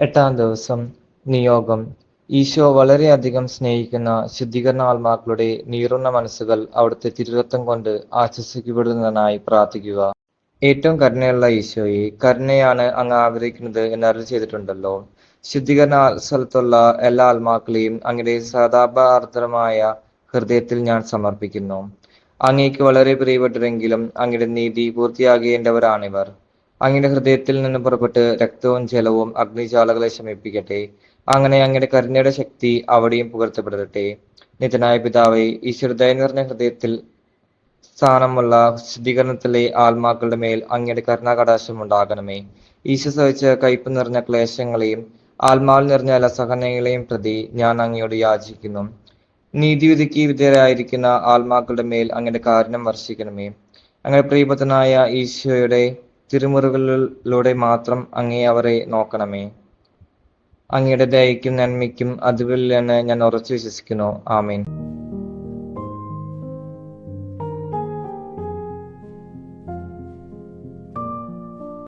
എട്ടാം ദിവസം നിയോഗം. ഈശോ വളരെയധികം സ്നേഹിക്കുന്ന ശുദ്ധീകരണ ആത്മാക്കളുടെ നീറുന്ന മനസ്സുകൾ അവിടുത്തെ തിരുരക്തം കൊണ്ട് ആശ്വസിക്കപ്പെടുന്നതിനായി പ്രാർത്ഥിക്കുക. ഏറ്റവും കരുണയുള്ള ഈശോയെ, കരുണയാണ് അങ്ങ് ആഗ്രഹിക്കുന്നത് എന്ന് അരുളി ചെയ്തിട്ടുണ്ടല്ലോ. ശുദ്ധീകരണ സ്ഥലത്തുള്ള എല്ലാ ആത്മാക്കളെയും അങ്ങയുടെ സദാപാർദ്രമായ ഹൃദയത്തിൽ ഞാൻ സമർപ്പിക്കുന്നു. അങ്ങേക്ക് വളരെ പ്രിയപ്പെട്ടരെങ്കിലും അങ്ങയുടെ നീതി പൂർത്തിയാകേണ്ടവരാണിവർ. അങ്ങയുടെ ഹൃദയത്തിൽ നിന്ന് പുറപ്പെട്ട് രക്തവും ജലവും അഗ്നിജാലകളെ ശമിപ്പിക്കട്ടെ. അങ്ങനെ അങ്ങയുടെ കരുണയുടെ ശക്തി അവിടെയും പുകഴ്ത്തപ്പെടട്ടെ. നിത്യനായ പിതാവേ, ഈശ്വര ദയ നിറഞ്ഞ ഹൃദയത്തിൽ സ്ഥാനമുള്ള ശുദ്ധീകരണത്തിലെ ആത്മാക്കളുടെ മേൽ അങ്ങയുടെ കരുണാകടാശം ഉണ്ടാകണമേ. ഈശോ സഹിച്ച കയ്പ് നിറഞ്ഞ ക്ലേശങ്ങളെയും ആത്മാവിൽ നിറഞ്ഞ അസഹനങ്ങളെയും പ്രതി ഞാൻ അങ്ങയോട് യാചിക്കുന്നു. നീതിവിധിക്ക് വിധേയരായിരിക്കുന്ന ആത്മാക്കളുടെ മേൽ അങ്ങയുടെ കാരുണ്യം വർഷിക്കണമേ. അങ്ങയുടെ പ്രിയപുത്രനായ ഈശോയുടെ തിരുമുറുകളിലൂടെ മാത്രം അങ്ങേ അവരെ നോക്കണമേ. അങ്ങയുടെ ദയയ്ക്കും നന്മയ്ക്കും അതുവില്ലെന്ന് ഞാൻ ഉറച്ചു വിശ്വസിക്കുന്നു. ആമേൻ.